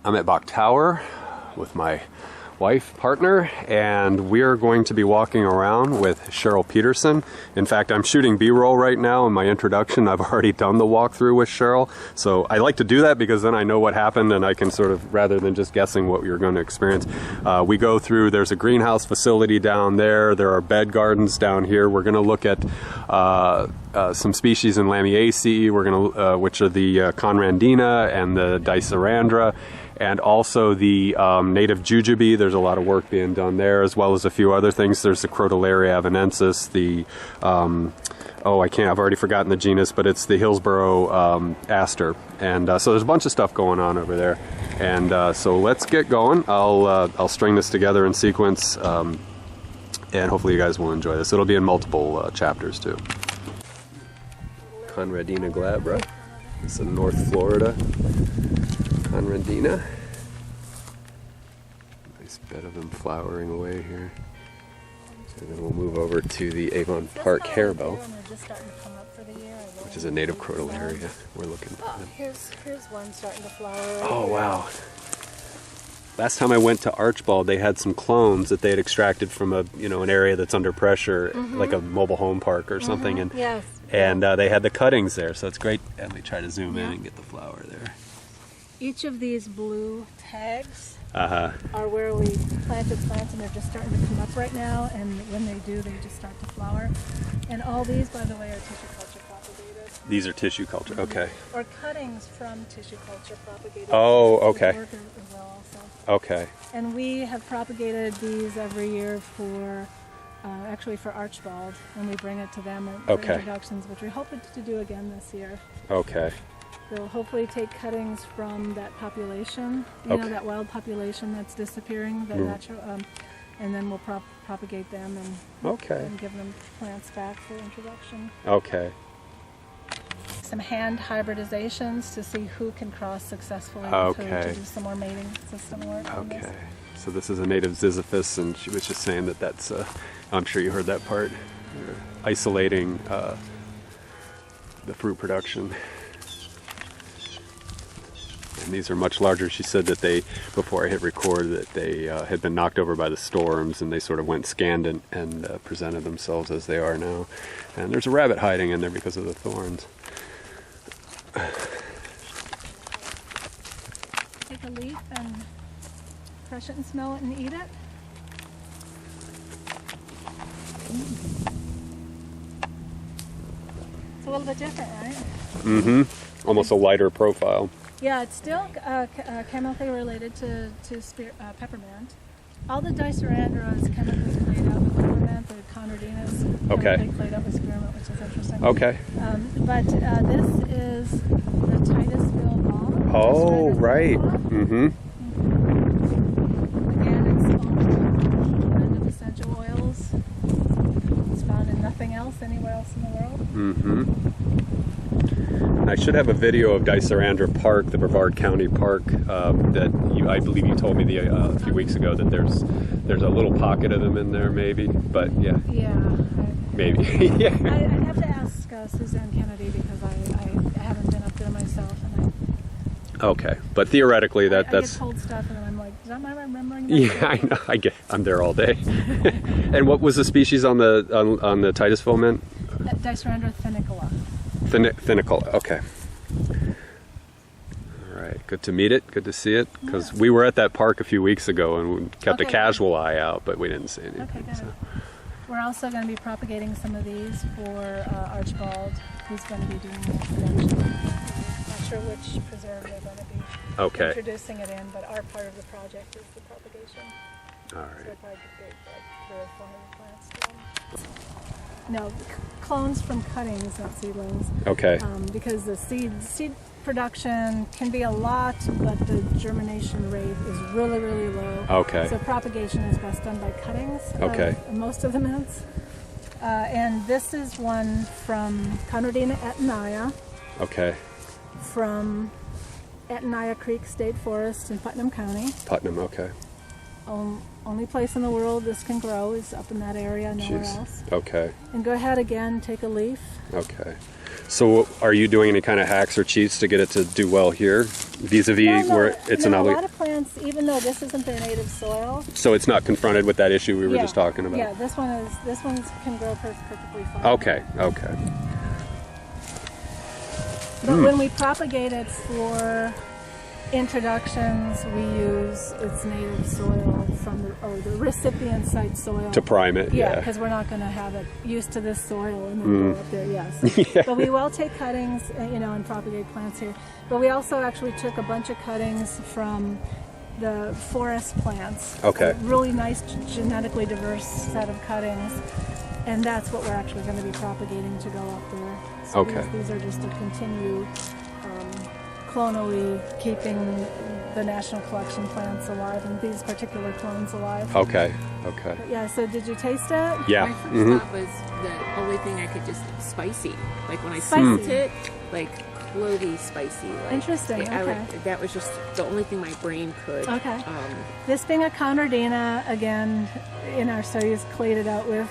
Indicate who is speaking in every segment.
Speaker 1: I'm at Bach Tower with my wife, partner, and we're going to be walking around with Cheryl Peterson. In fact, I'm shooting B-roll right now in my introduction. I've already done the walkthrough with Cheryl, so I like to do that because then I know what happened and I can sort of, rather than just guessing what you're going to experience. We go through, there's a greenhouse facility down there, there are bed gardens down here. We're going to look at some species in Lamiaceae, which are the Conrandina and the Dicerandra, and also the native jujube. There's a lot of work being done there, as well as a few other things. There's the Crotalaria avenensis, the, I've already forgotten the genus, but it's the Hillsborough aster. And so there's a bunch of stuff going on over there. And so let's get going. I'll string this together in sequence, and hopefully you guys will enjoy this. It'll be in multiple chapters too. Conradina glabra. It's in North Florida. Conradina. Nice bed of them flowering away here. And then we'll move over to the Avon Park harebell, which is a native crotalaria. We're looking for them.
Speaker 2: Here's one starting to flower.
Speaker 1: Oh, wow. Last time I went to Archbald, they had some clones that they had extracted from an area that's under pressure, like a mobile home park or something. And
Speaker 2: yes.
Speaker 1: And they had the cuttings there, so it's great. And we try to zoom in and get the flower there.
Speaker 2: Each of these blue tags are where we planted plants, and they're just starting to come up right now. And when they do, they just start to flower. And all these, by the way, are tissue culture propagated.
Speaker 1: These are tissue culture, okay.
Speaker 2: Or cuttings from tissue culture propagated.
Speaker 1: Oh, okay.
Speaker 2: As well also.
Speaker 1: Okay.
Speaker 2: And we have propagated these every year actually for Archbald, and we bring it to them for introductions, which we're hoping to do again this year.
Speaker 1: Okay.
Speaker 2: They'll hopefully take cuttings from that population, you know, that wild population that's disappearing, the natural, and then we'll propagate them and give them plants back for introduction.
Speaker 1: Okay.
Speaker 2: Some hand hybridizations to see who can cross successfully to do some more mating system work.
Speaker 1: Okay. So this is a native Ziziphus, and she was just saying that's, I'm sure you heard that part, isolating the fruit production. And these are much larger. She said that before I hit record, that they had been knocked over by the storms, and they sort of went scanned and presented themselves as they are now. And there's a rabbit hiding in there because of the thorns.
Speaker 2: Take a leaf and crush it and smell it and eat it. It's a little bit different, right?
Speaker 1: Mm-hmm. Almost a lighter profile.
Speaker 2: Yeah, it's still chemically related to peppermint. All the Dicerandra is chemically played out with peppermint. The Conradinas chemically played out with spearmint, which is interesting.
Speaker 1: Okay.
Speaker 2: But this is the Titusville balm.
Speaker 1: Oh, right. Mm-hmm.
Speaker 2: Again, it's all blend of essential oils. It's found in nothing else anywhere else in the world.
Speaker 1: Mm-hmm. I should have a video of Dicerandra Park, the Brevard County Park, that I believe you told me a few weeks ago that there's a little pocket of them in there, maybe. But yeah. Yeah. Maybe. Yeah.
Speaker 2: I'd have to ask Suzanne Kennedy because I haven't been up there myself, and
Speaker 1: Okay, but theoretically that's.
Speaker 2: I get told stuff, and then I'm like, am I remembering that?
Speaker 1: Yeah, I know. I'm there all day. And what was the species on the Titusville mint?
Speaker 2: Dicerandra thinicola.
Speaker 1: Thinicola. Okay. All right. Good to meet it. Good to see it. Because we were at that park a few weeks ago and we kept a casual eye out, but we didn't see anything.
Speaker 2: Okay, good. So. We're also going to be propagating some of these for Archbald, who's going to be doing more production. Not sure which preserve they're going to be introducing it in, but our part of the project is the propagation.
Speaker 1: All right.
Speaker 2: So we'll probably get like 300 or 400 plants to them. No, clones from cuttings, not seedlings.
Speaker 1: Okay.
Speaker 2: Because the seed production can be a lot, but the germination rate is really, really low.
Speaker 1: Okay.
Speaker 2: So propagation is best done by cuttings. Most of the mints. And this is one from Conradina etnaya.
Speaker 1: Okay.
Speaker 2: From Etnaya Creek State Forest in Putnam County.
Speaker 1: Putnam, okay.
Speaker 2: only place in the world this can grow is up in that area, nowhere else.
Speaker 1: Okay.
Speaker 2: And go ahead again, take a leaf.
Speaker 1: Okay. So are you doing any kind of hacks or cheats to get it to do well here, vis-a-vis where it's
Speaker 2: a lot of plants, even though this isn't their native soil.
Speaker 1: So it's not confronted with that issue we were just talking about?
Speaker 2: Yeah, this one can grow perfectly fine.
Speaker 1: Okay, okay.
Speaker 2: But when we propagate it for introductions, we use its native soil from the recipient site soil.
Speaker 1: To prime it, yeah.
Speaker 2: Because we're not going to have it used to this soil and then go up there, yes.
Speaker 1: Yeah.
Speaker 2: But we will take cuttings, and propagate plants here. But we also actually took a bunch of cuttings from the forest plants.
Speaker 1: Okay.
Speaker 2: A really nice, genetically diverse set of cuttings. And that's what we're actually going to be propagating to go up there. So
Speaker 1: Okay.
Speaker 2: These are just to continue clonally keeping the national collection plants alive and these particular clones alive.
Speaker 1: Okay, okay.
Speaker 2: But yeah, so did you taste it?
Speaker 1: Yeah.
Speaker 3: My first thought was the only thing I could just spicy. Like when I smelled it, like clovey spicy. Like,
Speaker 2: Interesting, okay.
Speaker 3: That was just the only thing my brain could.
Speaker 2: Okay. This being a Conradina, again, in our studies, clated out with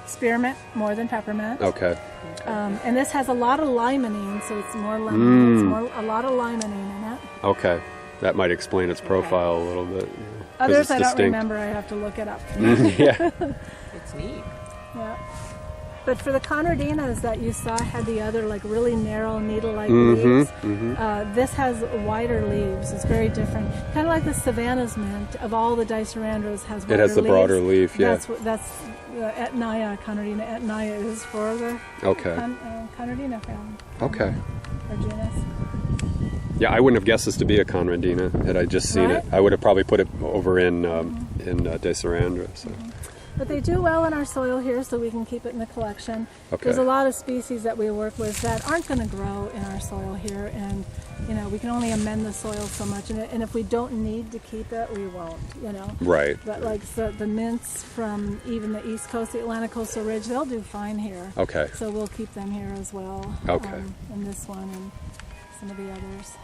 Speaker 2: spearmint more than peppermint.
Speaker 1: Okay.
Speaker 2: And this has a lot of limonene, so it's more lemon. It's a lot of limonene in it.
Speaker 1: Okay. That might explain its profile a little bit.
Speaker 2: Others I don't remember. I have to look it up.
Speaker 1: Yeah.
Speaker 3: It's neat.
Speaker 2: Yeah. But for the Conradinas that you saw had the other like really narrow needle-like leaves, this has wider leaves. It's very different. Kind of like the Savannah's mint, of all the Dicerandros, has wider leaves. It has
Speaker 1: the broader leaf, yeah.
Speaker 2: That's Etnia, Conradina etnia is for the Conradina family.
Speaker 1: Okay.
Speaker 2: Or genus.
Speaker 1: Yeah, I wouldn't have guessed this to be a Conradina had I just seen it. I would have probably put it over in Dicerandra. So.
Speaker 2: But they do well in our soil here, so we can keep it in the collection.
Speaker 1: Okay.
Speaker 2: There's a lot of species that we work with that aren't going to grow in our soil here, and we can only amend the soil so much, and if we don't need to keep it, we won't.
Speaker 1: Right.
Speaker 2: But like the mints from even the East Coast, the Atlantic Coastal Ridge, they'll do fine here.
Speaker 1: Okay.
Speaker 2: So we'll keep them here as well.
Speaker 1: Okay.
Speaker 2: And this one and some of the others.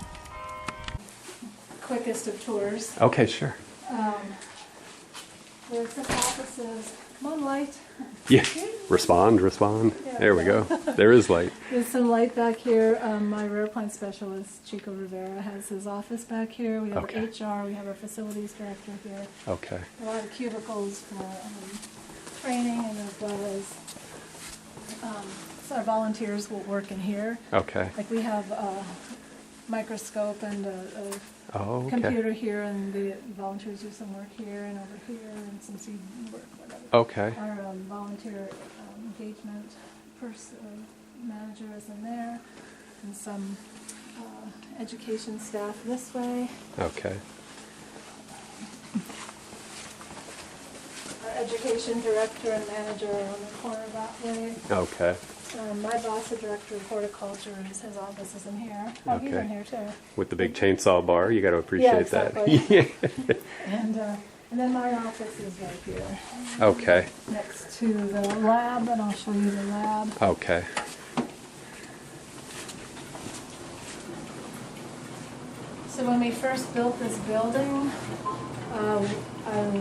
Speaker 2: Quickest of tours.
Speaker 1: Okay, sure.
Speaker 2: There's the offices. Come on, light.
Speaker 1: Yeah. Respond.
Speaker 2: Yeah.
Speaker 1: There we go. There is light.
Speaker 2: There's some light back here. My rare plant specialist, Chico Rivera, has his office back here. We have our HR. We have our facilities director here.
Speaker 1: Okay.
Speaker 2: A lot of cubicles for training, and as well as so our volunteers will work in here.
Speaker 1: Okay.
Speaker 2: Like we have a microscope and a computer here, and the volunteers do some work here and over here, and some seed work, whatever.
Speaker 1: Okay.
Speaker 2: Our volunteer engagement manager is in there, and some education staff this way.
Speaker 1: Okay.
Speaker 2: Our education director and manager are on the corner that way.
Speaker 1: Okay.
Speaker 2: My boss, the director of horticulture, his office is in here. Oh, he's in here too.
Speaker 1: With the big chainsaw bar, you got to appreciate that.
Speaker 2: Yeah. And then my office is right here.
Speaker 1: Okay.
Speaker 2: Next to the lab, and I'll show you the lab.
Speaker 1: Okay.
Speaker 2: So when we first built this building, I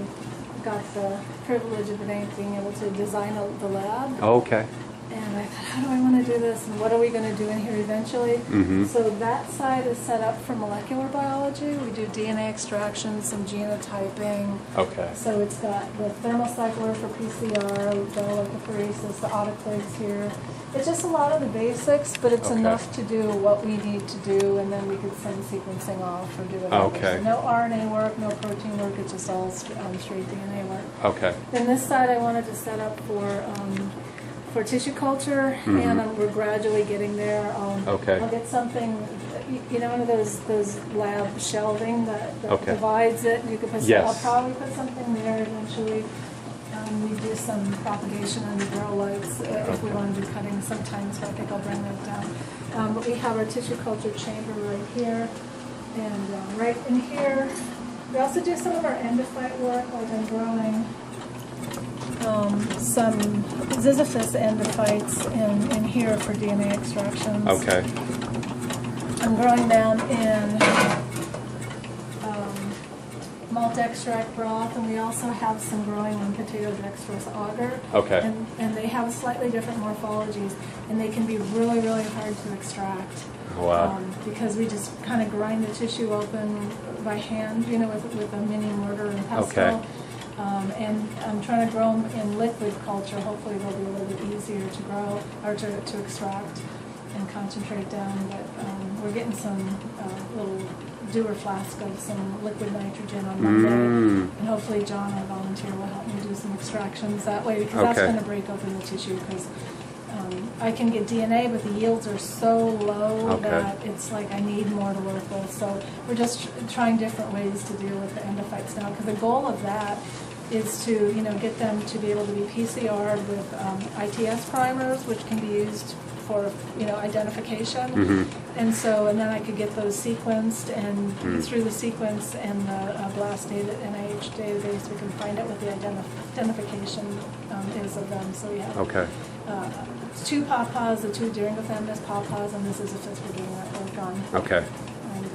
Speaker 2: got the privilege of being able to design the lab.
Speaker 1: Okay.
Speaker 2: And I thought, how do I want to do this, and what are we going to do in here eventually? So that side is set up for molecular biology. We do DNA extraction, some genotyping.
Speaker 1: Okay.
Speaker 2: So it's got the thermocycler for PCR, we've got electrophoresis, the autoclaves here. It's just a lot of the basics, but it's enough to do what we need to do, and then we could send sequencing off or do whatever.
Speaker 1: Okay.
Speaker 2: So no RNA work, no protein work, it's just all straight DNA work.
Speaker 1: Okay.
Speaker 2: Then this side I wanted to set up for tissue culture, and we're gradually getting there. I'll get something, one of those lab shelving that divides it. You could put. I'll probably put something there eventually. We do some propagation under grow lights if we want to do cutting sometimes, so I think I'll bring that down. But we have our tissue culture chamber right here, and right in here, we also do some of our endophyte work, like I'm growing some Ziziphus endophytes in here for DNA extractions.
Speaker 1: Okay. I'm
Speaker 2: growing them in malt extract broth, and we also have some growing on potato dextrose agar.
Speaker 1: Okay.
Speaker 2: And they have slightly different morphologies, and they can be really, really hard to extract.
Speaker 1: Wow.
Speaker 2: Because we just kind of grind the tissue open by hand, you know, with a mini mortar and pestle.
Speaker 1: Okay.
Speaker 2: And I'm trying to grow them in liquid culture. Hopefully they'll be a little bit easier to grow or to extract and concentrate down. But we're getting some little dewar flask of some liquid nitrogen on Monday. And hopefully John, our volunteer, will help me do some extractions that way, because that's going to break open the tissue. Because I can get DNA, but the yields are so low that it's like I need more to work with. So we're just trying different ways to deal with the endophytes now, because the goal of that is to, you know, get them to be able to be PCR'd with ITS primers, which can be used for, you know, identification. And so, and then I could get those sequenced, and through the sequence and the BLAST data, NIH database, we can find out what the identification is of them. So we have 2 pawpaws, the 2 Deringathamus pawpaws, and this is the 5th we're doing that work on.
Speaker 1: Okay.
Speaker 2: And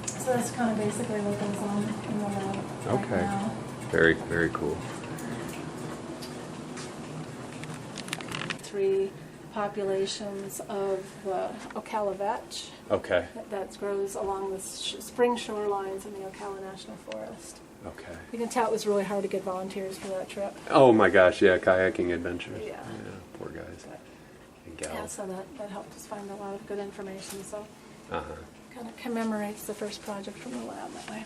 Speaker 2: so that's kind of basically what goes on in the lab right now.
Speaker 1: Very, very cool.
Speaker 2: 3 populations of the Ocala vetch.
Speaker 1: Okay.
Speaker 2: That grows along the spring shorelines in the Ocala National Forest.
Speaker 1: Okay.
Speaker 2: You can tell it was really hard to get volunteers for that trip.
Speaker 1: Oh my gosh, yeah, kayaking adventures.
Speaker 2: Yeah.
Speaker 1: Poor guys and gals.
Speaker 2: Yeah, so that helped us find a lot of good information. So
Speaker 1: Uh-huh.
Speaker 2: kind of commemorates the first project from the lab that way.